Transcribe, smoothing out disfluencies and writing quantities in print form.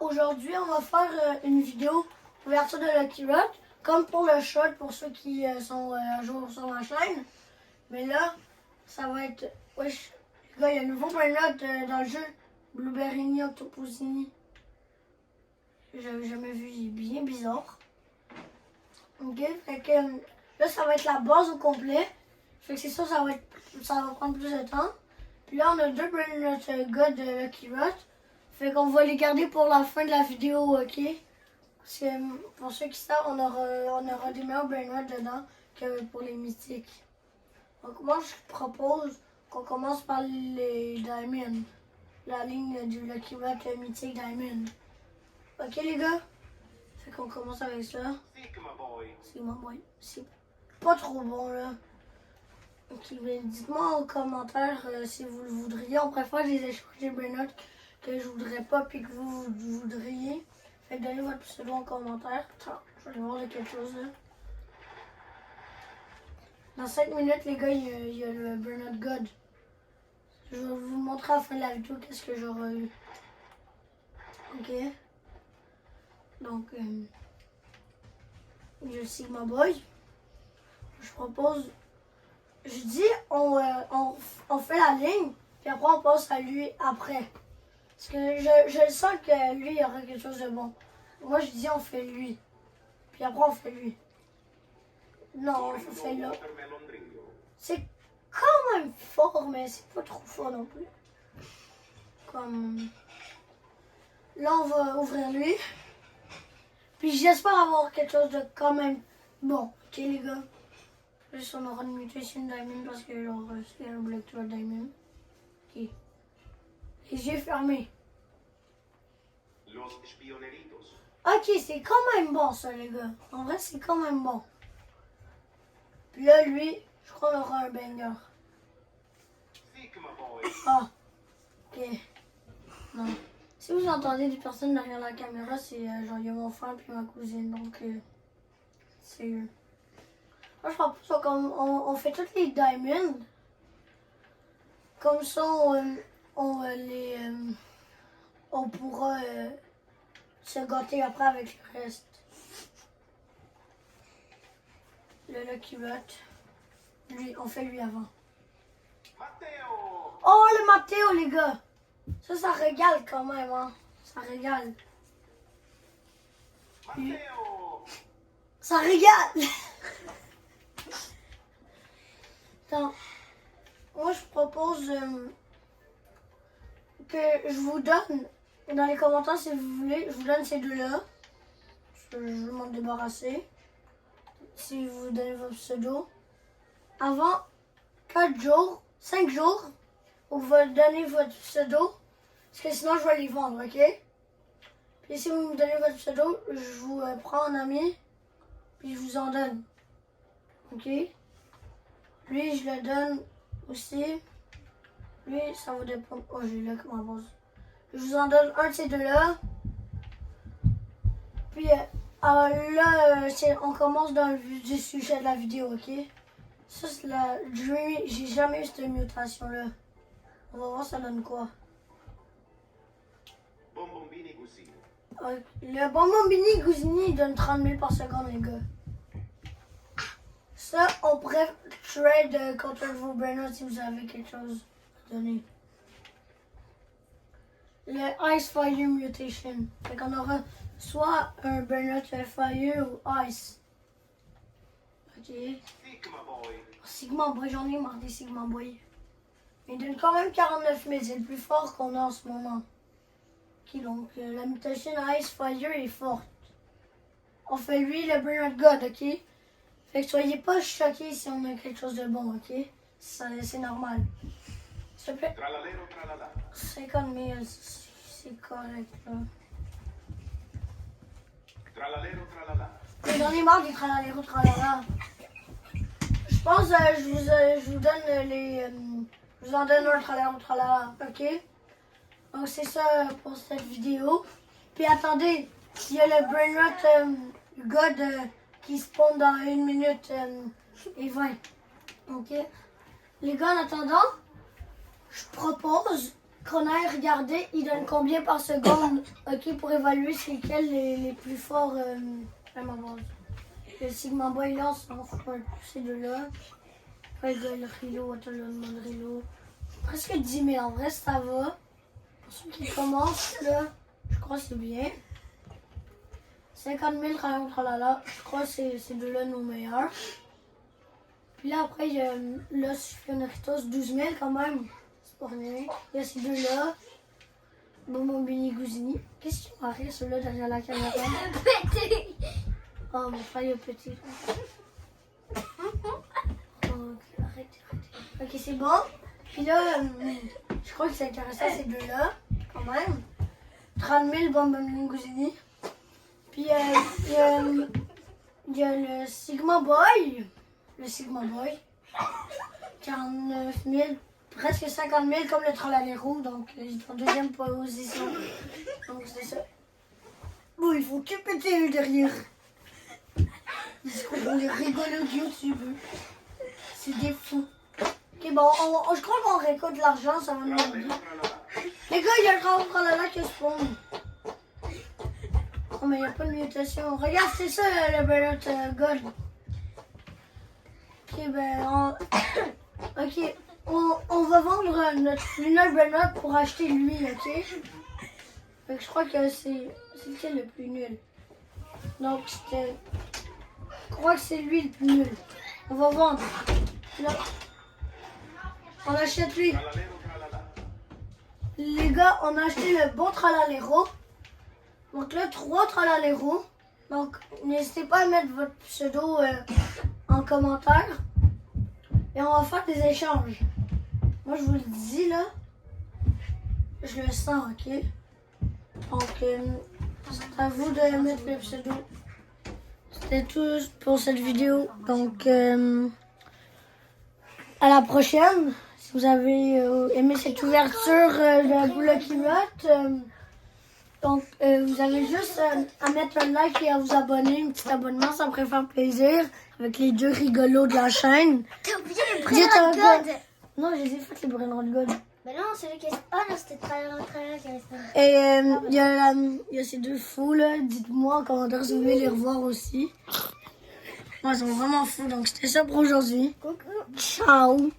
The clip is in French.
aujourd'hui, on va faire une vidéo ouverture de Lucky Rock, comme pour le shot, pour ceux qui sont à jour sur ma chaîne. Mais là, ça va être... Wesh, les gars, il y a un nouveau brain rot dans le jeu. Blueberry Octopusini. J'avais jamais vu, il est bien bizarre. Ok, fait que là, ça va être la base au complet. Fait que c'est ça, ça va prendre plus de temps. Puis là, on a deux brain rot gars de Lucky Rock. Fait qu'on va les garder pour la fin de la vidéo, ok? Parce que pour ceux qui savent, on aura des meilleurs brain rot dedans que pour les mythiques. Donc moi, je propose qu'on commence par les Diamonds. La ligne du Lucky Rock mythique Diamond. Ok les gars? Fait qu'on commence avec ça. Sigma Boy. C'est pas trop bon là. Ok, ben dites-moi en commentaire si vous le voudriez. On préfère les échanges des brain rot que je voudrais pas puis que vous voudriez. Fait que donnez votre pseudo en commentaire. Attends, je vais aller voir quelque chose là. Dans 5 minutes les gars, il y a le brain rot God. Je vais vous montrer à la fin de la vidéo qu'est-ce que j'aurai eu. Ok. Donc, il y a le Sigma Boy. Je propose, je dis, on fait la ligne, puis après on passe à lui après. Parce que je sens que lui, il y aura quelque chose de bon. Moi, je dis, on fait lui. Puis après, on fait lui. Non, on fait là. C'est quand même fort, mais c'est pas trop fort non plus. Comme... Là, on va ouvrir lui. Puis j'espère avoir quelque chose de quand même bon. Ok, les gars. Juste, on aura une mutation diamond parce que genre, c'est un Black Tour diamond. Ok. Les yeux fermés. Ok, c'est quand même bon ça, les gars. En vrai, c'est quand même bon. Puis là, lui, je crois qu'on aura un banger. Ah, ok. Non. Si vous entendez des personnes derrière la caméra, c'est genre, il y a mon frère puis ma cousine, donc c'est eux. Moi, je propose qu'on fait toutes les diamonds. Comme ça, on pourra se gâter après avec le reste. Le Lucky Rock. Lui, on fait lui avant. Oh, le Matteo, les gars! Ça régale quand même, hein. Ça régale. Lui. Ça régale! Attends. Moi, je propose que je vous donne, dans les commentaires si vous voulez, je vous donne ces deux-là. Je vais m'en débarrasser. Si vous donnez votre pseudo. Avant 4 jours, 5 jours, vous me donnez votre pseudo. Parce que sinon, je vais les vendre, ok? Puis si vous me donnez votre pseudo, je vous prends en ami. Puis je vous en donne. Ok? Lui, je le donne aussi. Lui, ça va dépendre. Oh, j'ai là comme base. Je vous en donne un de ces deux-là. Puis là, on commence dans le vif du sujet de la vidéo, ok? Ça, c'est la Dreamy. J'ai jamais eu cette mutation-là. On va voir ça donne quoi. Le Bonbonbini Guzini donne 30 000 par seconde, les gars. Ça, on pourrait trade contre vos brain rot si vous avez quelque chose à donner. Le Ice Fire Mutation. Fait qu'on aura soit un brain rot Fire ou Ice. Ok. Sigma Boy, j'en ai marre des Sigma Boy. Mais il donne quand même 49 000, c'est le plus fort qu'on a en ce moment. Ok, donc la mutation Ice Fire est forte. On fait lui le brain rot God, ok? Fait que soyez pas choqués si on a quelque chose de bon, ok? C'est normal. S'il te plaît. 50 000, c'est correct, là. J'en ai marre des tralalero tralala. Je pense je vous donne les... je vous en donne un tralala tralala, ok? Donc c'est ça pour cette vidéo. Puis attendez, il y a le brain rot God qui spawn dans 1 minute et 20. Ok? Les gars, en attendant, je propose chronaire, regardez, il donne combien par seconde, ok, pour évaluer c'est lesquels les plus forts à ma base. Le Sigma Boy là, c'est un peu ces deux-là. Après, le Rilo, attends, le mode Rilo. Presque 10 000, en vrai, ça va. Pour ceux qui commencent, là, je crois que c'est bien. 50 000, tralala, je crois que c'est deux-là nos meilleurs. Puis là, après, il y a Los Fionneritos, 12 000 quand même. C'est pas rien. Il y a ces deux-là. Bombini Gouzini. Qu'est-ce qui m'arrive, celui-là, derrière la caméra? Petit. Oh, mon frère, il est petit. Ok, arrêtez. Ok, c'est bon. Puis là, je crois que c'est intéressant, ces deux-là, quand même. 30 000 Bombini Gouzini. Puis il y a le Sigma Boy. Le Sigma Boy. 49 000. Presque 50 000 comme le Tralalero, donc il est en deuxième position. Donc c'est ça. Bon, il faut que péter derrière. Ils seront les rigolos de YouTube. C'est des fous. Ok, bon, je crois qu'on récolte de l'argent, ça va nous aider. Les gars, il y a le Tralala qui spawn. Oh, mais il n'y a pas de mutation. Regarde, c'est ça le Bellot Gold. Ok, ben, ok. On va vendre notre luneuse Bernard pour acheter lui, ok? Fait que je crois que c'est lequel le plus nul. Donc c'était... Je crois que c'est lui le plus nul. On va vendre. Là. On achète lui. Les gars, on a acheté le bon Tralalero. Donc là, 3 Tralalero. Donc n'hésitez pas à mettre votre pseudo en commentaire. Et on va faire des échanges. Moi, je vous le dis, là, je le sens, ok? Donc, c'est à vous de mettre le pseudo. C'était tout pour cette vidéo. Donc, à la prochaine. Si vous avez aimé cette ouverture de la boule qui vote, donc, vous avez juste à mettre un like et à vous abonner, un petit abonnement, ça me ferait faire plaisir, avec les deux rigolos de la chaîne. T'as oublié les Brainrot God. Non, je les ai fait les Brainrot God. Mais non, c'est lui qui est... Ah non, c'était Tralala qui est resté. Et il y a ces deux fous là, dites-moi en commentaire si vous voulez les revoir aussi. Moi, ils sont vraiment fous, donc c'était ça pour aujourd'hui. Coucou. Ciao!